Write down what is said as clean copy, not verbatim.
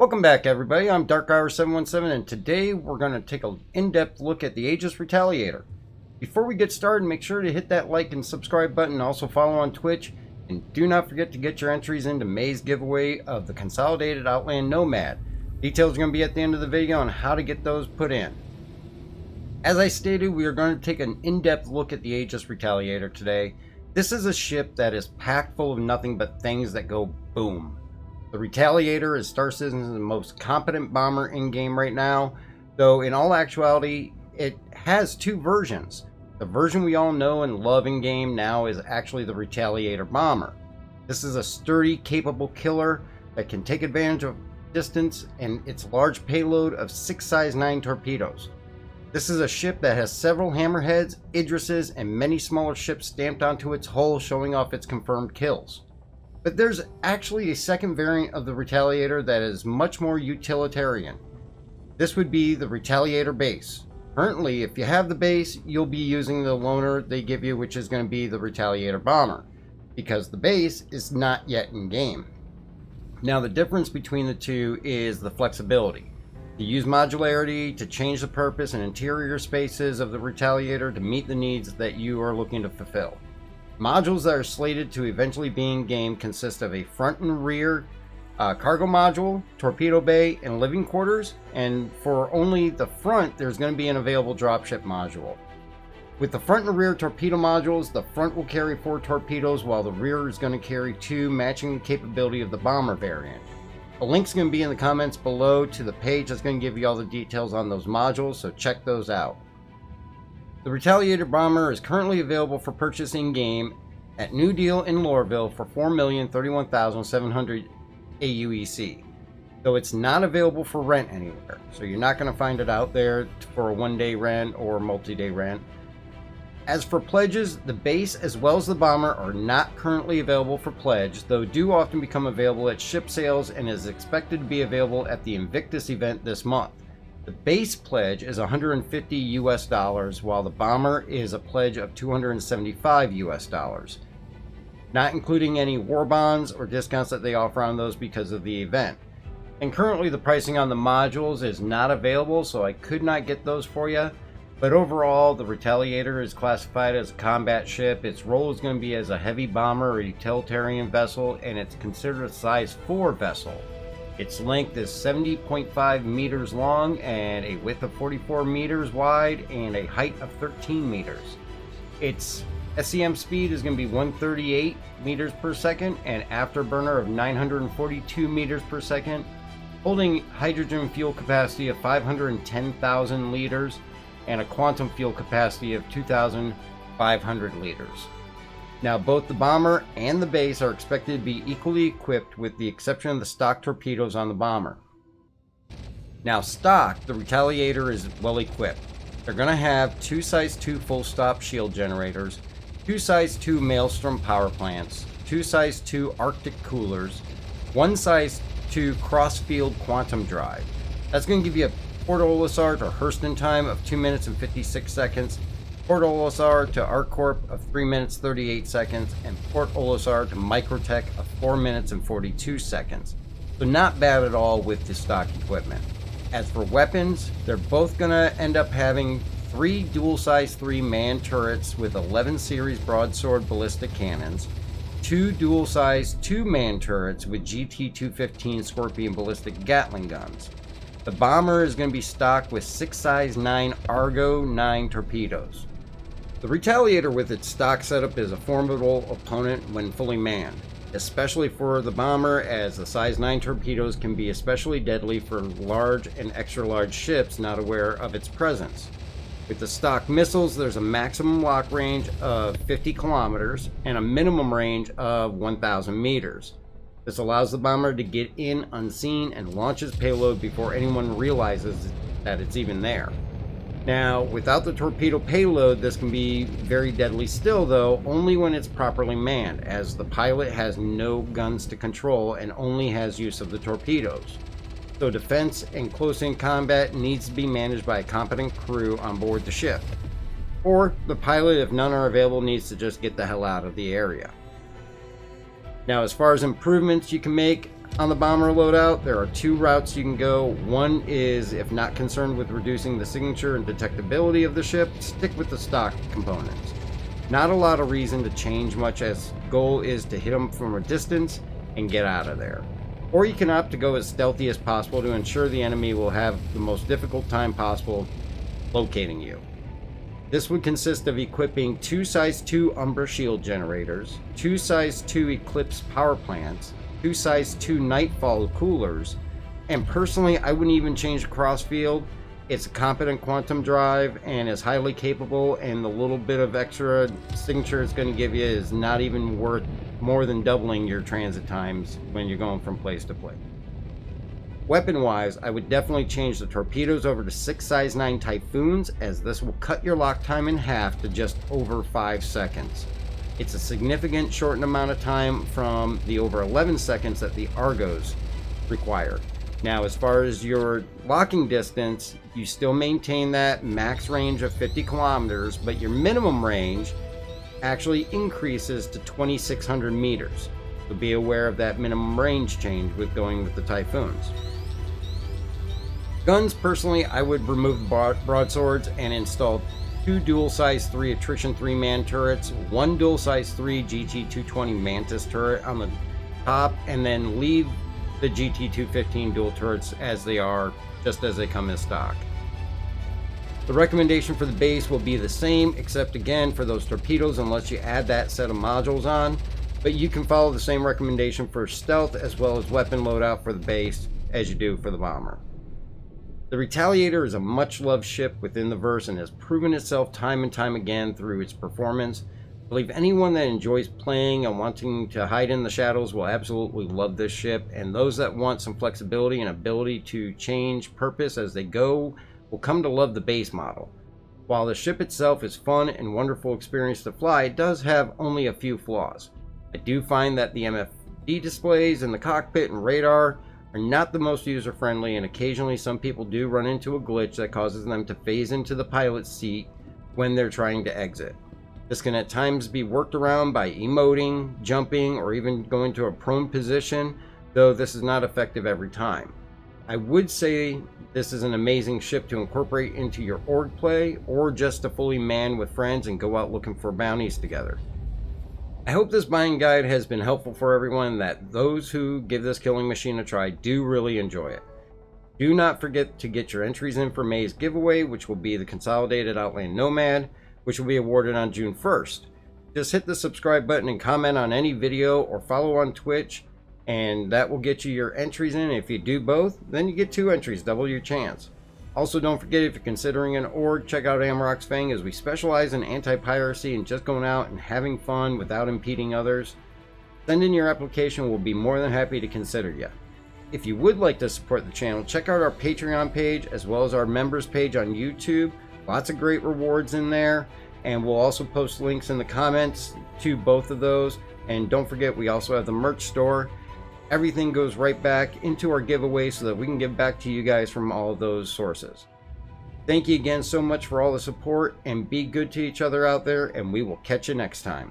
Welcome back, everybody. I'm DarkHour717, and today we're going to take an in-depth look at the Aegis Retaliator. Before we get started, make sure to hit that like and subscribe button, and also follow on Twitch, and do not forget to get your entries into May's giveaway of the Consolidated Outland Nomad. Details are going to be at the end of the video on how to get those put in. As I stated, we are going to take an in-depth look at the Aegis Retaliator today. This is a ship that is packed full of nothing but things that go boom. The Retaliator is Star Citizen's most competent bomber in-game right now, though in all actuality, it has two versions. The version we all know and love in-game now is actually the Retaliator bomber. This is a sturdy, capable killer that can take advantage of distance and its large payload of 6 size 9 torpedoes. This is a ship that has several hammerheads, Idrises, and many smaller ships stamped onto its hull, showing off its confirmed kills. But there's actually a second variant of the Retaliator that is much more utilitarian. This would be the Retaliator base. Currently, if you have the base, you'll be using the loaner they give you, which is going to be the Retaliator bomber, because the base is not yet in game. Now, the difference between the two is the flexibility. You use modularity to change the purpose and interior spaces of the Retaliator to meet the needs that you are looking to fulfill. Modules that are slated to eventually be in game consist of a front and rear cargo module, torpedo bay, and living quarters, and for only the front there's going to be an available dropship module. With the front and rear torpedo modules, the front will carry 4 torpedoes while the rear is going to carry 2, matching the capability of the bomber variant. A link's going to be in the comments below to the page that's going to give you all the details on those modules, so check those out. The Retaliator bomber is currently available for purchase in-game at New Deal in Loreville for 4,031,700 AUEC, though it's not available for rent anywhere, so you're not going to find it out there for a one-day rent or multi-day rent. As for pledges, the base as well as the bomber are not currently available for pledge, though do often become available at ship sales and is expected to be available at the Invictus event this month. The base pledge is $150 US, while the bomber is a pledge of $275 US, not including any war bonds or discounts that they offer on those because of the event. And currently the pricing on the modules is not available, so I could not get those for you. But overall, the Retaliator is classified as a combat ship. Its role is going to be as a heavy bomber or utilitarian vessel, and it's considered a size 4 vessel. Its length is 70.5 meters long and a width of 44 meters wide and a height of 13 meters. Its SCM speed is going to be 138 meters per second and afterburner of 942 meters per second, holding hydrogen fuel capacity of 510,000 liters and a quantum fuel capacity of 2,500 liters. Now, both the bomber and the base are expected to be equally equipped with the exception of the stock torpedoes on the bomber. Now, stock, the Retaliator is well equipped. They're going to have 2 size 2 full stop shield generators, 2 size 2 Maelstrom power plants, 2 size 2 Arctic coolers, 1 size 2 cross-field quantum drive. That's going to give you a Port Olisar to Hurston time of 2 minutes and 56 seconds, Port Olisar to ArcCorp of 3 minutes 38 seconds, and Port Olisar to Microtech of 4 minutes and 42 seconds. So not bad at all with the stock equipment. As for weapons, they're both going to end up having 3 dual size 3 man turrets with 11 series broadsword ballistic cannons, 2 dual size 2 man turrets with GT-215 Scorpion ballistic Gatling guns. The bomber is going to be stocked with 6 size 9 Argo 9 torpedoes. The Retaliator with its stock setup is a formidable opponent when fully manned, especially for the bomber, as the size 9 torpedoes can be especially deadly for large and extra large ships not aware of its presence. With the stock missiles, there's a maximum lock range of 50 kilometers and a minimum range of 1,000 meters. This allows the bomber to get in unseen and launch its payload before anyone realizes that it's even there. Now, without the torpedo payload, this can be very deadly still, though, only when it's properly manned, as the pilot has no guns to control and only has use of the torpedoes. So defense and close-in combat needs to be managed by a competent crew on board the ship. Or the pilot, if none are available, needs to just get the hell out of the area. Now, as far as improvements you can make, On the bomber loadout, there are two routes you can go. One is, if not concerned with reducing the signature and detectability of the ship, stick with the stock components. Not a lot of reason to change much, as goal is to hit them from a distance and get out of there. Or you can opt to go as stealthy as possible to ensure the enemy will have the most difficult time possible locating you. This would consist of equipping 2 size 2 Umbra shield generators, 2 size 2 Eclipse power plants, 2 size 2 Nightfall coolers, and personally I wouldn't even change the crossfield. It's a competent quantum drive and is highly capable, and the little bit of extra signature it's going to give you is not even worth more than doubling your transit times when you're going from place to place. Weapon wise, I would definitely change the torpedoes over to 6 size 9 Typhoons, as this will cut your lock time in half to just over 5 seconds. It's a significant shortened amount of time from the over 11 seconds that the Argos require. Now, as far as your locking distance, you still maintain that max range of 50 kilometers, but your minimum range actually increases to 2,600 meters. So be aware of that minimum range change with going with the Typhoons. Guns, personally, I would remove the broadswords and install 2 dual size 3 attrition 3-man turrets, 1 dual size 3 GT220 Mantis turret on the top, and then leave the GT215 dual turrets as they are, just as they come in stock. The recommendation for the base will be the same, except again for those torpedoes, unless you add that set of modules on, but you can follow the same recommendation for stealth as well as weapon loadout for the base as you do for the bomber. The Retaliator is a much loved ship within the verse and has proven itself time and time again through its performance. I believe anyone that enjoys playing and wanting to hide in the shadows will absolutely love this ship, and those that want some flexibility and ability to change purpose as they go will come to love the base model. While the ship itself is fun and wonderful experience to fly, it does have only a few flaws. I do find that the MFD displays in the cockpit and radar are not the most user-friendly, and occasionally some people do run into a glitch that causes them to phase into the pilot's seat when they're trying to exit. This can at times be worked around by emoting, jumping, or even going to a prone position, though this is not effective every time. I would say this is an amazing ship to incorporate into your org play, or just to fully man with friends and go out looking for bounties together. I hope this buying guide has been helpful for everyone, that those who give this killing machine a try do really enjoy it. Do not forget to get your entries in for May's giveaway, which will be the Consolidated Outland Nomad, which will be awarded on June 1st. Just hit the subscribe button and comment on any video, or follow on Twitch, and that will get you your entries in. If you do both, then you get 2 entries, double your chance. Also, don't forget, if you're considering an org, check out Amrock's Fang, as we specialize in anti-piracy and just going out and having fun without impeding others. Send in your application, we'll be more than happy to consider you. If you would like to support the channel, check out our Patreon page as well as our members page on YouTube. Lots of great rewards in there, and we'll also post links in the comments to both of those. And don't forget, we also have the merch store. Everything goes right back into our giveaway so that we can give back to you guys from all of those sources. Thank you again so much for all the support, and be good to each other out there, and we will catch you next time.